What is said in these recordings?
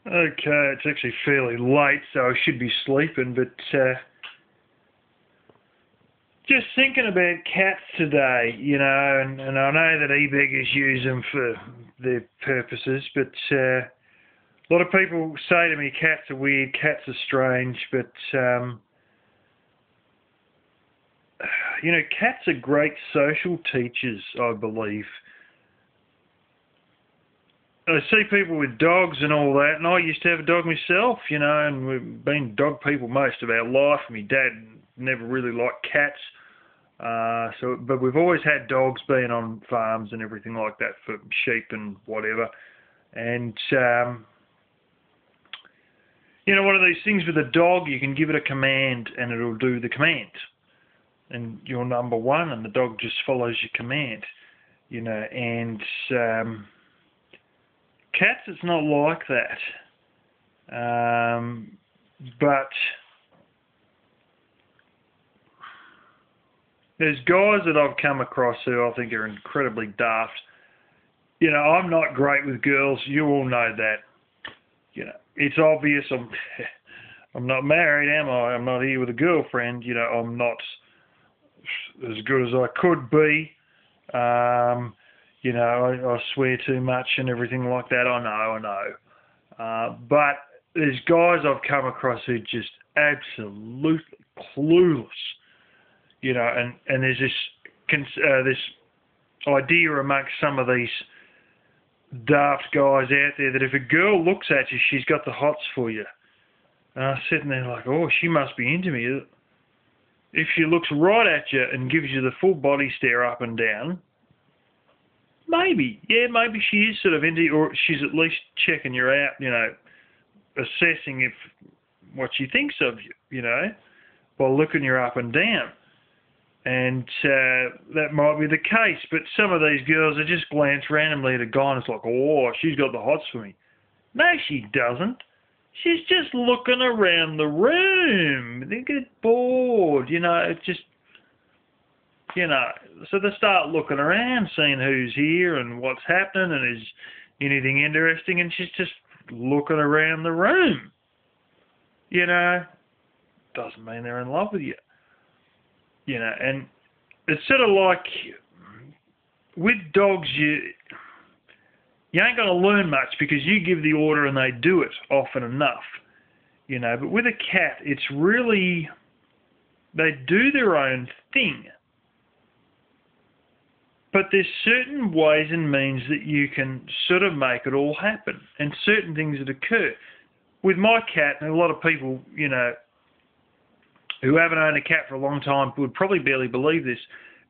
Okay, it's actually fairly late, so I should be sleeping, but just thinking about cats today, and I know that e-beggars use them for their purposes, but a lot of people say to me cats are weird, cats are strange, but cats are great social teachers, I believe. I see people with dogs and all that, and I used to have a dog myself, and we've been dog people most of our life. My dad never really liked cats, but we've always had dogs being on farms and everything like that for sheep and whatever. And one of these things with a dog, you can give it a command and it'll do the command, and you're number one, and the dog just follows your command, and cats, it's not like that. But there's guys that I've come across who I think are incredibly daft. I'm not great with girls. You all know that. It's obvious I'm not married, am I? I'm not here with a girlfriend. I'm not as good as I could be. I swear too much and everything like that. I know. But there's guys I've come across who are just absolutely clueless. And there's this idea amongst some of these daft guys out there that if a girl looks at you, she's got the hots for you. And I'm sitting there like, oh, she must be into me. If she looks right at you and gives you the full body stare up and down, maybe she is sort of into you, or she's at least checking you out, assessing if what she thinks of you, by looking you up and down. And that might be the case, but some of these girls are just glance randomly at a guy and it's like, oh, she's got the hots for me. No, she doesn't. She's just looking around the room. They get bored, it's just, so they start looking around, seeing who's here and what's happening and is anything interesting, and she's just looking around the room. Doesn't mean they're in love with you. And it's sort of like with dogs, you ain't going to learn much because you give the order and they do it often enough. But with a cat, it's really, they do their own thing. But there's certain ways and means that you can sort of make it all happen, and certain things that occur. With my cat, and a lot of people, who haven't owned a cat for a long time would probably barely believe this,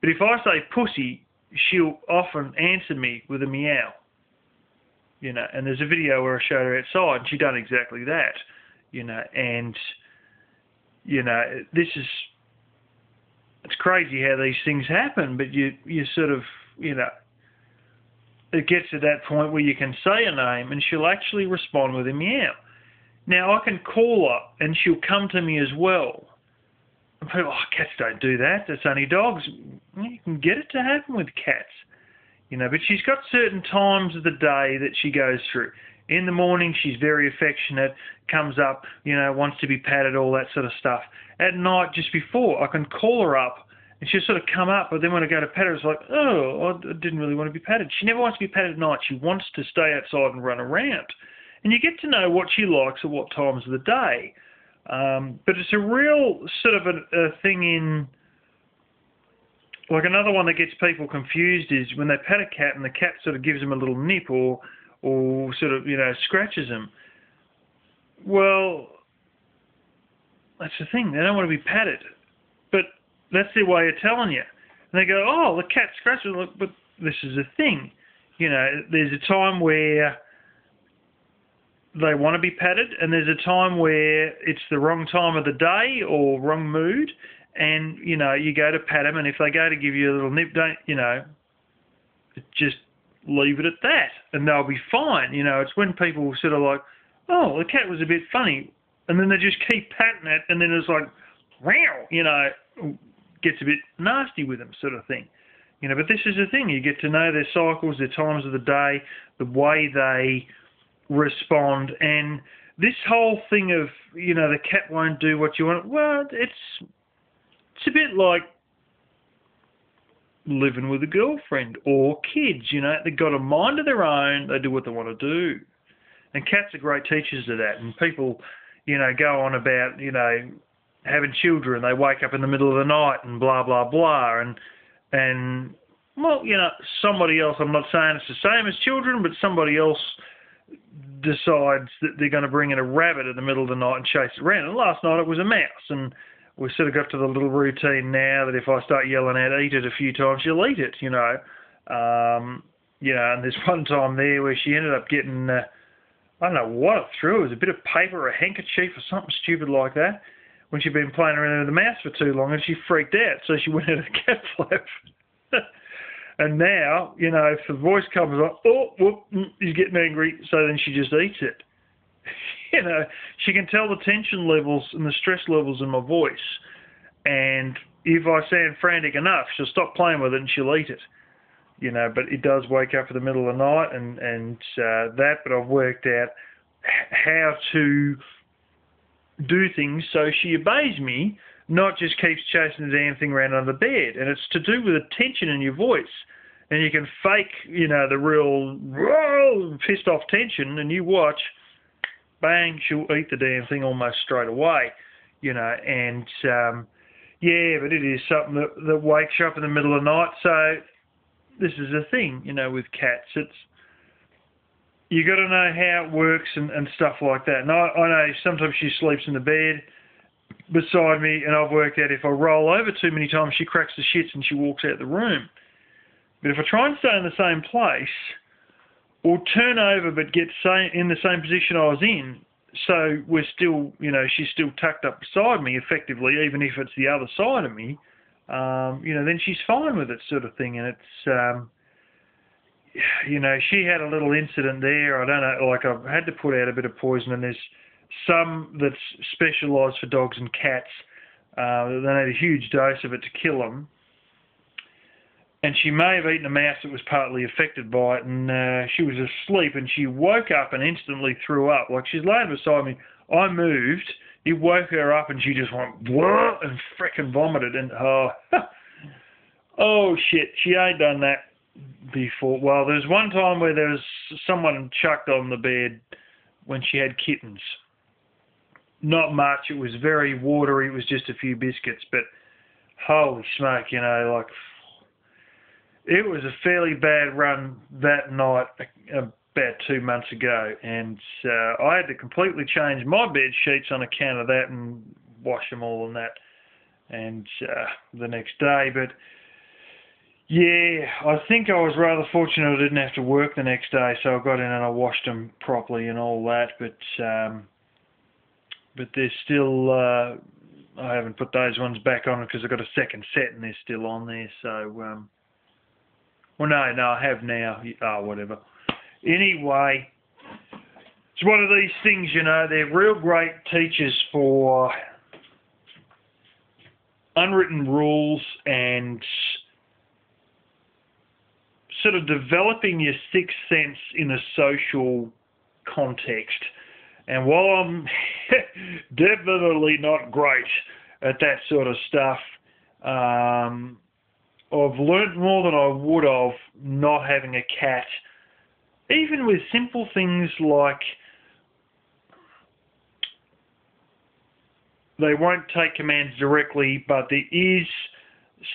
but if I say pussy, she'll often answer me with a meow. And there's a video where I showed her outside, and she done exactly that. And this is, it's crazy how these things happen, but you sort of, it gets to that point where you can say a name and she'll actually respond with a meow. Now, I can call her and she'll come to me as well. And people, cats don't do that. That's only dogs. You can get it to happen with cats. But she's got certain times of the day that she goes through. In the morning, she's very affectionate, comes up, wants to be patted, all that sort of stuff. At night, just before, I can call her up and she'll sort of come up, but then when I go to pet her, it's like, oh, I didn't really want to be patted. She never wants to be patted at night. She wants to stay outside and run around. And you get to know what she likes at what times of the day. But it's a real sort of a thing in, like another one that gets people confused is when they pet a cat and the cat sort of gives them a little nip or sort of, scratches them. Well, that's the thing. They don't want to be patted. But that's their way of telling you. And they go, oh, the cat scratches. Look, but this is the thing. There's a time where they want to be patted, and there's a time where it's the wrong time of the day or wrong mood, and, you go to pat them, and if they go to give you a little nip, just leave it at that, and they'll be fine. It's when people sort of like, oh, the cat was a bit funny, and then they just keep patting it, and then it's like, wow, gets a bit nasty with them sort of thing. But this is the thing, you get to know their cycles, their times of the day, the way they respond. And this whole thing of, the cat won't do what you want, well, it's a bit like living with a girlfriend or kids, they've got a mind of their own, they do what they want to do. And cats are great teachers of that. And people, go on about, having children, they wake up in the middle of the night and blah, blah, blah. And well, somebody else, I'm not saying it's the same as children, but somebody else decides that they're going to bring in a rabbit in the middle of the night and chase it around. And last night it was a mouse. And we sort of got to the little routine now that if I start yelling out, eat it a few times, she'll eat it, and there's one time there where she ended up getting, I don't know what it threw. It was a bit of paper or a handkerchief or something stupid like that when she'd been playing around with the mouse for too long, and she freaked out. So she went into a cat flap. And now, if the voice comes up, oh, whoop, he's getting angry, so then she just eats it. She can tell the tension levels and the stress levels in my voice. And if I sound frantic enough, she'll stop playing with it and she'll eat it. But it does wake up in the middle of the night and that, but I've worked out how to do things so she obeys me, not just keeps chasing the damn thing around under the bed. And it's to do with the tension in your voice. And you can fake, the real pissed off tension, and you watch, bang, she'll eat the damn thing almost straight away, and but it is something that wakes you up in the middle of the night. So this is the thing, with cats. It's, you got to know how it works and stuff like that. And I know sometimes she sleeps in the bed beside me, and I've worked out if I roll over too many times, she cracks the shits and she walks out the room. But if I try and stay in the same place, or turn over but get in the same position I was in, so we're still, she's still tucked up beside me effectively, even if it's the other side of me, then she's fine with it, sort of thing. And it's, she had a little incident there. I don't know, like I've had to put out a bit of poison, and there's some that's specialised for dogs and cats. They need a huge dose of it to kill them. And she may have eaten a mouse that was partly affected by it, and she was asleep, and she woke up and instantly threw up. Like, she's laying beside me. I moved. It woke her up, and she just went, blah, and frickin' vomited. And, oh, shit, she ain't done that before. Well, there's one time where there was someone chucked on the bed when she had kittens. Not much. It was very watery. It was just a few biscuits. But, holy smoke, like... It was a fairly bad run that night about 2 months ago, and I had to completely change my bed sheets on account of that and wash them all and that, and the next day. But yeah, I think I was rather fortunate I didn't have to work the next day, so I got in and I washed them properly and all that. But there's still I haven't put those ones back on because I've got a second set and they're still on there. So. Well, no, I have now. Oh, whatever. Anyway, it's one of these things, they're real great teachers for unwritten rules and sort of developing your sixth sense in a social context. And while I'm definitely not great at that sort of stuff, I've learnt more than I would have not having a cat. Even with simple things like they won't take commands directly, but there is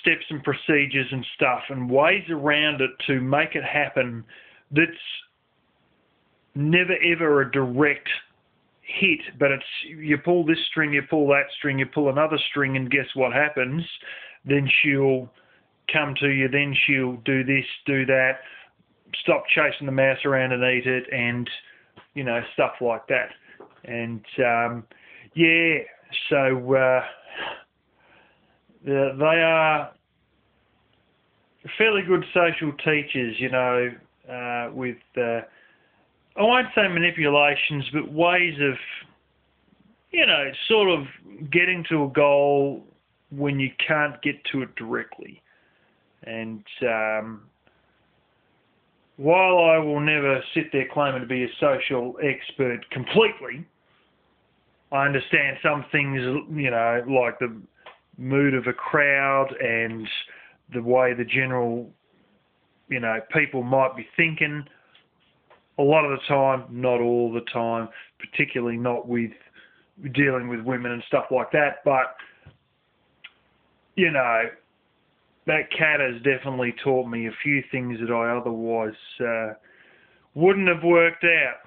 steps and procedures and stuff and ways around it to make it happen that's never ever a direct hit, but it's you pull this string, you pull that string, you pull another string, and guess what happens? Then she'll come to you, then she'll do this, do that, stop chasing the mouse around and eat it, and, stuff like that. And, so they are fairly good social teachers, with, I won't say manipulations, but ways of, sort of getting to a goal when you can't get to it directly. And while I will never sit there claiming to be a social expert completely, I understand some things, like the mood of a crowd and the way the general, people might be thinking. A lot of the time, not all the time, particularly not with dealing with women and stuff like that. But, that cat has definitely taught me a few things that I otherwise wouldn't have worked out.